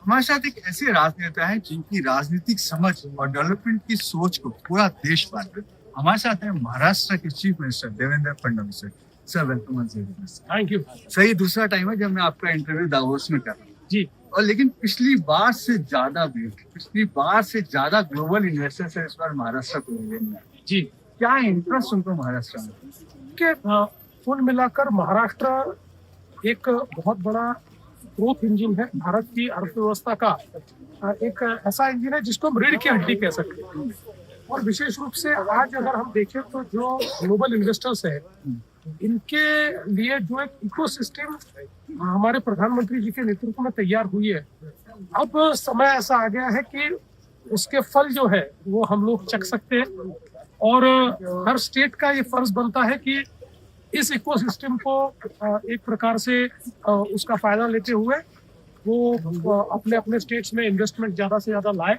हमारे साथ एक ऐसे राजनेता है जिनकी राजनीतिक समझ और डेवलपमेंट की सोच को पूरा देश मानता है। हमारे साथ है महाराष्ट्र के chief minister Devendra Fadnavis sir. Sir welcome. Thank you. सही दूसरा टाइम है जब मैं आपका इंटरव्यू दावोस में कर रहा हूँ जी। और लेकिन पिछली बार से ज्यादा ग्लोबल इन्वेस्टर्स है इस बार महाराष्ट्र को मिले हैं। जी क्या इंटरेस्ट उनको महाराष्ट्र में? के कुल मिलाकर महाराष्ट्र एक बहुत बड़ा ग्रोथ इंजन है भारत की अर्थव्यवस्था का। एक ऐसा इंजन है जिसको हम रीढ़ की हड्डी कह सकते हैं। और विशेष रूप से आज अगर हम देखें तो जो ग्लोबल इन्वेस्टर्स है इनके लिए जो एक इकोसिस्टम हमारे प्रधानमंत्री जी के नेतृत्व में तैयार हुई है, अब समय ऐसा आ गया है कि उसके फल जो है वो हम लोग चख सकते हैं। और हर स्टेट का ये फर्ज बनता है कि इस इकोसिस्टम को एक प्रकार से उसका फायदा लेते हुए वो अपने अपने स्टेट्स में इन्वेस्टमेंट ज्यादा से ज्यादा लाए।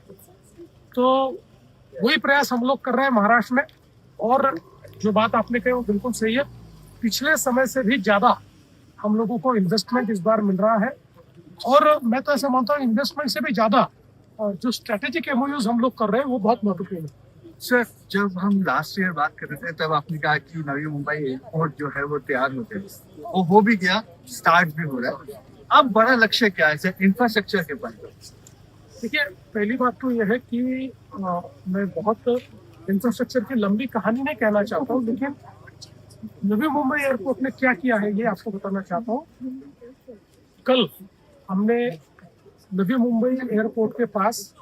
तो वही प्रयास हम लोग कर रहे हैं महाराष्ट्र में। और जो बात आपने कही वो बिल्कुल सही है, पिछले समय से भी ज्यादा हम लोगों को इन्वेस्टमेंट इस बार मिल रहा है। और मैं तो ऐसा मानता हूँ इन्वेस्टमेंट से भी ज्यादा जो स्ट्रेटेजिक एमओयूज हम लोग कर रहे हैं वो बहुत महत्वपूर्ण है। सर जब हम लास्ट ईयर बात कर रहे थे तब आपने कहा कि नवी मुंबई एयरपोर्ट जो है वो तैयार हो गया, वो हो भी गया, स्टार्ट भी हो रहा है। अब बड़ा लक्ष्य क्या है सर इंफ्रास्ट्रक्चर के बारे में? देखिए, पहली बात तो यह है कि मैं बहुत इंफ्रास्ट्रक्चर की लंबी कहानी नहीं कहना चाहता हूँ, लेकिन नवी मुंबई एयरपोर्ट ने क्या किया है ये आपको बताना चाहता हूँ। कल हमने नवी मुंबई एयरपोर्ट के पास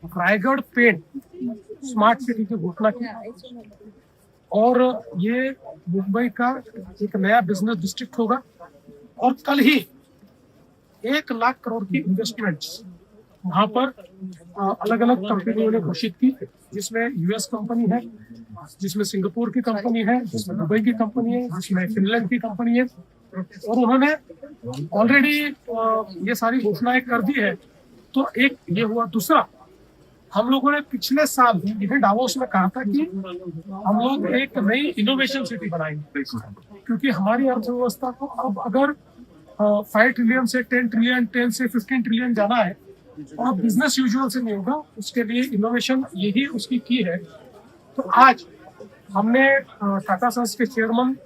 रायगढ़ पेंट स्मार्ट सिटी की घोषणा की और ये मुंबई का एक नया बिजनेस डिस्ट्रिक्ट होगा। और कल ही 1 लाख करोड़ की इन्वेस्टमेंट्स वहां पर अलग अलग कंपनियों ने घोषित की, जिसमें यूएस कंपनी है, जिसमें सिंगापुर की कंपनी है, जिसमें दुबई की कंपनी है, जिसमें फिनलैंड की कंपनी है। और उन्होंने ऑलरेडी ये सारी घोषणाएं कर दी है। तो एक ये हुआ। दूसरा, हम लोगों ने पिछले साल इन्हें डावोस में कहा था कि हम लोग एक नई इनोवेशन सिटी बनाएंगे, क्योंकि हमारी अर्थव्यवस्था को अब अगर 5 ट्रिलियन से 10 ट्रिलियन 10 से 15 ट्रिलियन जाना है और बिजनेस यूजुअल से नहीं होगा, उसके लिए इनोवेशन यही उसकी की है। तो आज हमने टाटा सन्स के चेयरमैन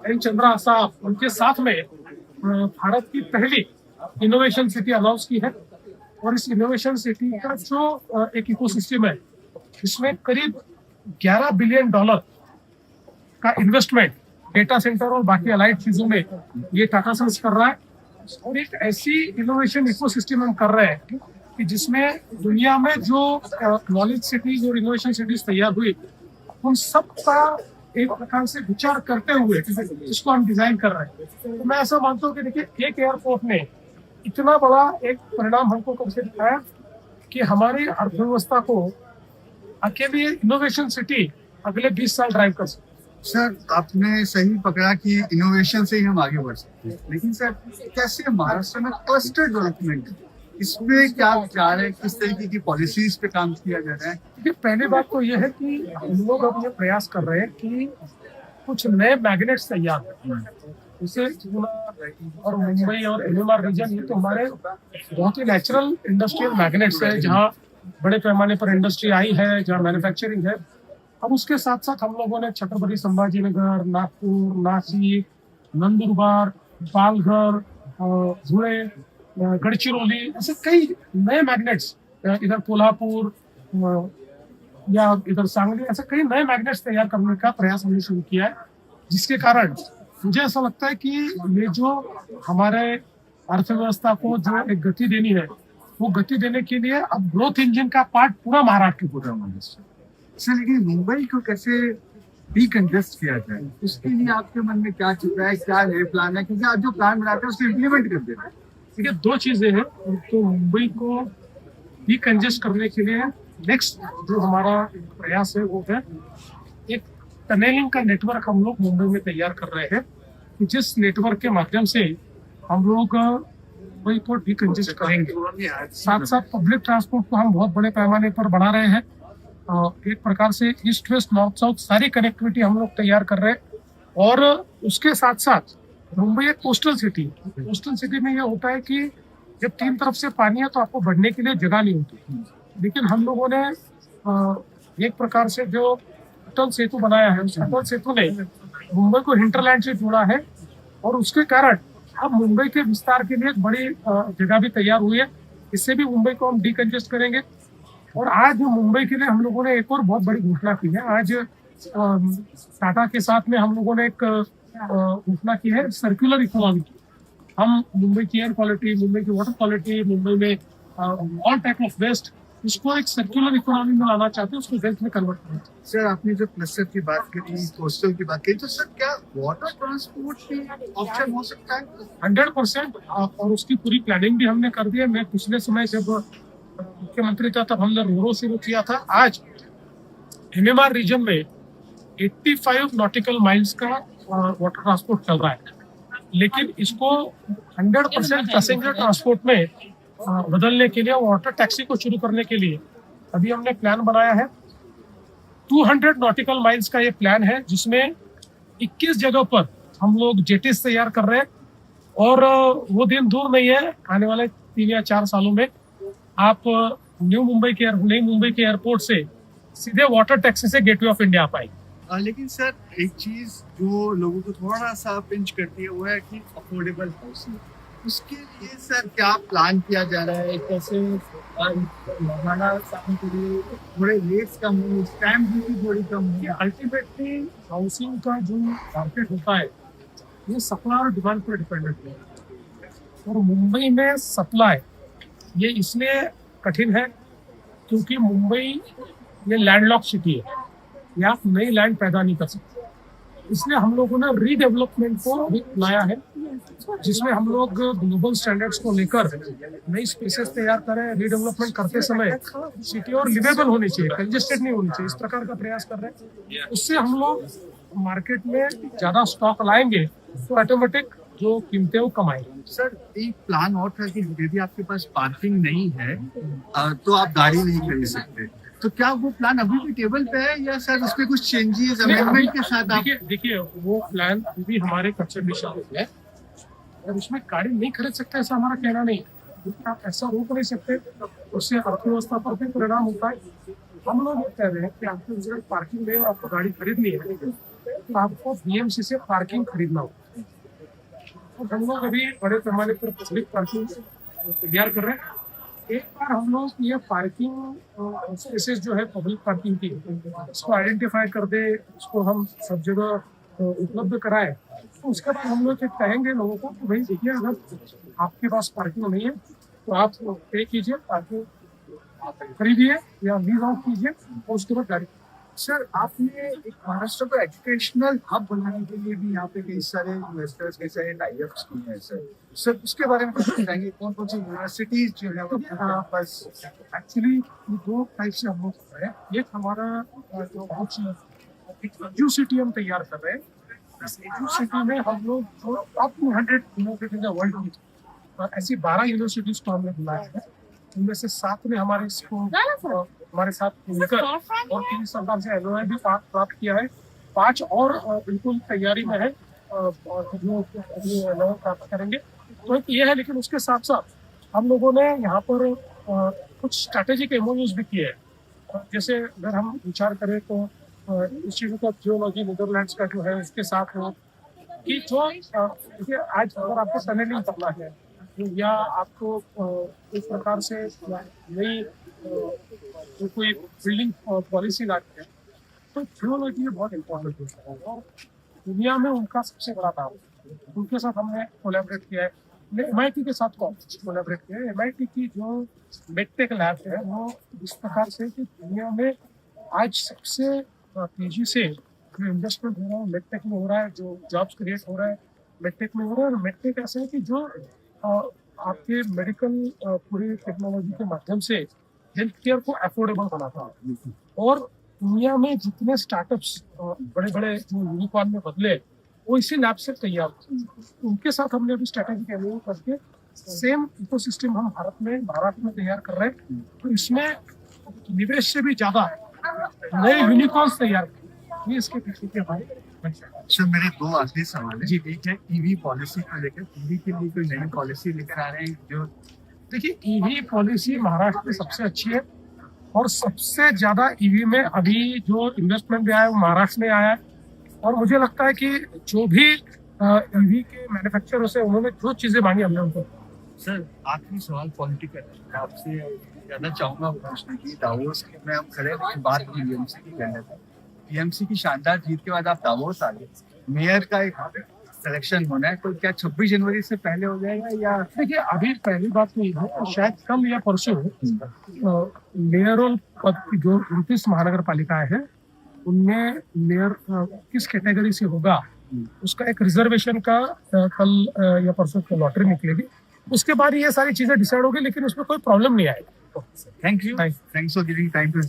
एन चंद्रा साहब उनके साथ में भारत की पहली इनोवेशन सिटी अनाउंस की है। और इस इनोवेशन सिटी का जो एक इकोसिस्टम है, इसमें करीब $11 बिलियन का इन्वेस्टमेंट डेटा सेंटर और बाकी अलाइड चीजों में ये टाटा सन्स कर रहा है। और एक ऐसी इनोवेशन इकोसिस्टम हम कर रहे हैं कि जिसमें दुनिया में जो नॉलेज सिटीज और इनोवेशन सिटीज तैयार हुई, उन सब का एक प्रकार से विचार करते हुए इसको हम डिजाइन कर रहे हैं। तो मैं ऐसा मानता हूँ कि देखिए, एक एयरपोर्ट ने इतना बड़ा एक परिणाम हमको कब से दिखाया कि हमारी अर्थव्यवस्था को अकेली इनोवेशन सिटी अगले 20 साल ड्राइव कर सकती है। सर आपने सही पकड़ा कि इनोवेशन से ही हम आगे बढ़ सकते हैं, लेकिन सर कैसे महाराष्ट्र में क्लस्टर डेवलपमेंट इसमें क्या विचार है, किस तरीके की पॉलिसीज पे काम किया जा रहा है? देखिए, पहली बात तो यह है कि हम लोग अब ये प्रयास कर रहे हैं कि कुछ नए मैग्नेट्स तैयार हैं। जैसे और मुंबई और एमएमआर रीजन, ये तो हमारे बहुत ही नेचुरल इंडस्ट्रियल मैग्नेट्स है, जहाँ बड़े पैमाने पर इंडस्ट्री आई है, जहाँ मैन्युफैक्चरिंग है। अब उसके साथ साथ हम लोगों ने छत्रपति संभाजीनगर, नागपुर, नासिक, नंदुरबार, पालघर, धुले, गढ़चिरौली, ऐसे कई नए मैग्नेट्स, इधर कोल्हापुर या इधर सांगली, ऐसे कई नए मैग्नेट्स तैयार करने का प्रयास हमने शुरू किया है। जिसके कारण मुझे ऐसा लगता है कि ये जो हमारे अर्थव्यवस्था को जो एक गति देनी है, वो गति देने के लिए अब ग्रोथ इंजन का पार्ट पूरा महाराष्ट्र की पूरा महाराष्ट्र। सर लेकिन मुंबई को कैसे डीकंजेस्ट किया जाए, उसके लिए आपके मन में क्या चल रहा है, क्या है प्लान है? क्योंकि आप जो प्लान बनाते हैं उसको इम्प्लीमेंट कर देते हैं। देखिए, 2 चीजें हैं। तो मुंबई को डीकंजेस्ट करने के लिए नेक्स्ट जो हमारा प्रयास है वो है एक टनलिंग का नेटवर्क हम लोग मुंबई में तैयार कर रहे हैं, कि जिस नेटवर्क के माध्यम से हम लोग मुंबई को डीकंजेस्ट करेंगे। साथ साथ पब्लिक ट्रांसपोर्ट को हम बहुत बड़े पैमाने पर बढ़ा रहे हैं। एक प्रकार से ईस्ट वेस्ट नॉर्थ साउथ सारी कनेक्टिविटी हम लोग तैयार कर रहे हैं। और उसके साथ साथ मुंबई एक कोस्टल सिटी में यह होता है कि जब तीन तरफ से पानी है तो आपको बढ़ने के लिए जगह नहीं होती। लेकिन हम लोगों ने एक प्रकार से जो अटल सेतु बनाया है, उस अटल सेतु ने मुंबई को हिंटरलैंड से जोड़ा है और उसके कारण अब मुंबई के विस्तार के लिए एक बड़ी जगह भी तैयार हुई है। इससे भी मुंबई को हम डिकंजेस्ट करेंगे। और आज मुंबई के लिए हम लोगों ने एक और बहुत बड़ी घोषणा की है। आज टाटा के साथ में हम लोगों ने एक घोषणा की है सर्कुलर इकोनॉमी की। हम मुंबई की एयर क्वालिटी, मुंबई की वाटर क्वालिटी, मुंबई में ऑल टाइप ऑफ वेस्ट, इसको एक सर्कुलर इकोनॉमी में लाना चाहते हैं, उसको वेस्ट में कन्वर्ट करना चाहते हैं। सर आपने जो क्लस्टर की बात करी, कोस्टल की बात करी, तो सर क्या वाटर ट्रांसपोर्ट भी ऑप्शन हो सकता है? 100% और उसकी पूरी प्लानिंग भी हमने कर दी है। मैं पिछले समय जब मुख्यमंत्री था तब हमने रोरो शुरू किया था। आज एमएमआर रीजन में 85 नॉटिकल माइल्स का वाटर ट्रांसपोर्ट चल रहा है, लेकिन इसको 100% पैसेंजर ट्रांसपोर्ट में बदलने के लिए, वाटर टैक्सी को शुरू करने के लिए अभी हमने प्लान बनाया है। 200 नॉटिकल माइल्स का ये प्लान है, जिसमें 21 जगह पर हम लोग जेटीज तैयार कर रहे हैं। और वो दिन दूर नहीं है, आने वाले 3 या 4 सालों में आप नई मुंबई के एयरपोर्ट से सीधे वाटर टैक्सी से गेटवे ऑफ इंडिया आ पाएंगे। लेकिन सर एक चीज जो लोगों को थोड़ा सा पिंच करती है वो है कि अफोर्डेबल हाउसिंग। उसके लिए सर क्या प्लान किया जा रहा है? कैसे लगाना के लिए थोड़े रेट्स कम हो, स्टैम्प ड्यूटी थोड़ी कम हो? अल्टीमेटली हाउसिंग का जो मार्केट होता है ये सप्लाई और डिमांड पर डिपेंडेंट है। और मुंबई में सप्लाई ये इसलिए कठिन है क्योंकि मुंबई ये लैंडलॉक सिटी है, या आप नई लैंड पैदा नहीं कर सकते। इसलिए हम लोगों ने रीडेवलपमेंट को भी लाया है, जिसमें हम लोग ग्लोबल स्टैंडर्ड्स को लेकर नई स्पेसेस तैयार करें। रीडेवलपमेंट करते समय सिटी और लिवेबल होनी चाहिए, कंजेस्टेड नहीं होनी चाहिए, इस प्रकार का प्रयास कर रहे हैं। उससे हम लोग मार्केट में ज्यादा स्टॉक लाएंगे तो ऑटोमेटिक जो कीमतें वो कम आएंगी। सर एक प्लान और था कि यदि आपके पास पार्किंग नहीं है तो आप गाड़ी नहीं खरीद सकते, तो क्या वो प्लान अभी भी टेबल पे है या सर उस पर कुछ चेंजेस अमेंडमेंट के साथ आप? देखिए वो प्लान भी हमारे कंसिडरेशन में है और उसमें गाड़ी नहीं खरीद सकते ऐसा हमारा कहना नहीं है, क्योंकि आप ऐसा रोक नहीं सकते, उससे अर्थव्यवस्था पर भी परिणाम होता है। हम लोग कह रहे हैं कि आपको जरूरत पार्किंग में आपको गाड़ी खरीदनी है तो आपको बीएमसी से पार्किंग खरीदना होगा। तो हम लोग अभी बड़े पैमाने पर पब्लिक पार्किंग तैयार कर रहे हैं। एक बार हम लोग ये पार्किंग स्पेसेस जो है पब्लिक पार्किंग की, इसको आइडेंटिफाई कर दे, उसको हम सब जगह उपलब्ध कराए, तो उसके बाद हम लोग कहेंगे लोगों को कि भाई देखिए अगर आपके पास पार्किंग नहीं है तो आप पे कीजिए, पार्किंग खरीदिए या लीज आउट कीजिए और उसके बाद गाड़ी। सर आपने एक महाराष्ट्र को एजुकेशनल हब बनाने के लिए भी यहाँ पे कई सारे इन्वेस्टर्स, कई सारे टाइप्स किए हैं सर उसके बारे में कुछ बताएंगे? कौन कौन सी यूनिवर्सिटीज जो है वो बस? एक्चुअली ये 2 टाइप से हम लोग कर रहे हैं। एक हमारा जो एजू सिटी हम तैयार कर रहे हैं। इस एजू सिटी में हम लोग जो टॉप 200 यूनिवर्सिटीज है वर्ल्ड की, ऐसी 12 यूनिवर्सिटीज को हमने बुलाया है। उनमें से 7 ने हमारे साथ मिलकर और 3 सरकार से एलओआई भी प्राप्त किया है। 5 और बिल्कुल तैयारी में है जो एलओआई प्राप्त करेंगे। तो एक ये है, लेकिन उसके साथ साथ हम लोगों ने यहाँ पर कुछ स्ट्रैटेजिक एमओयूज भी किए हैं। जैसे अगर हम विचार करें तो इंस्टीट्यूट ऑफ जियोलॉजी नीदरलैंड्स का जो है उसके साथ हो कि जो देखिए आज अगर आपको टनलिंग करना है या आपको इस प्रकार से नई कोई बिल्डिंग पॉलिसी लानी है तो जियोलॉजी बहुत इम्पोर्टेंट होता है और दुनिया में उनका सबसे बड़ा नाम है। उनके साथ हमने कोलैबोरेट किया है। MIT के साथ कोलैबोरेट किया है। MIT की जो मेडटेक लैब है वो इस प्रकार से कि दुनिया में आज सबसे तेजी से जो इन्वेस्टमेंट हो रहा है मेडटेक में हो रहा है, जो जॉब्स क्रिएट हो रहा है मेडटेक में हो रहा है। और मेडटेक ऐसा है कि जो आपके मेडिकल पूरी टेक्नोलॉजी के माध्यम से हेल्थ केयर को अफोर्डेबल बनाता है। और दुनिया में जितने स्टार्टअप्स बड़े बड़े जो यूनिकॉर्न में बदले वो इसी लैब से तैयार हुए। उनके साथ हमने अभी स्ट्रैटेजिक एमओयू करके सेम इकोसिस्टम हम महाराष्ट्र में तैयार कर रहे हैं। तो इसमें निवेश से भी ज्यादा नए यूनिकॉर्न्स तैयार कर, ये इसके पीछे के हमारे। सर मेरे 2 आखिरी सवाल है जी। एक है ईवी पॉलिसी को लेकर, ईवी के लिए कोई नई पॉलिसी लेकर आ रहे हैं जो देखिए ईवी पॉलिसी महाराष्ट्र में सबसे अच्छी है और सबसे ज्यादा ईवी में अभी जो इन्वेस्टमेंट भी आया है वो महाराष्ट्र में आया है। और मुझे लगता है कि जो भी ईवी के मैन्युफैक्चरर्स है उन्होंने जो चीजें मांगी हमने उनको। सर आखिरी सवाल पॉलिटिकल है, आपसे ज्यादा चाहूंगा पूछने की दावोस में हम खड़े हैं, बात पीएमसी की कर लेते हैं। पीएमसी की शानदार जीत के बाद आप दावोस आ गए, मेयर का एक सिलेक्शन होना है, तो क्या 26 जनवरी से पहले हो जाएगा या? देखिए अभी पहली बात तो ये है शायद कल या परसों मेयरल पद की जो 29 महानगर पालिकाएं हैं उनमें मेयर किस कैटेगरी से होगा उसका एक रिजर्वेशन का कल या परसों को लॉटरी निकलेगी। उसके बाद ये सारी चीजें डिसाइड होगी, लेकिन उसमें कोई प्रॉब्लम नहीं आएगी। Thank you, thanks for giving time to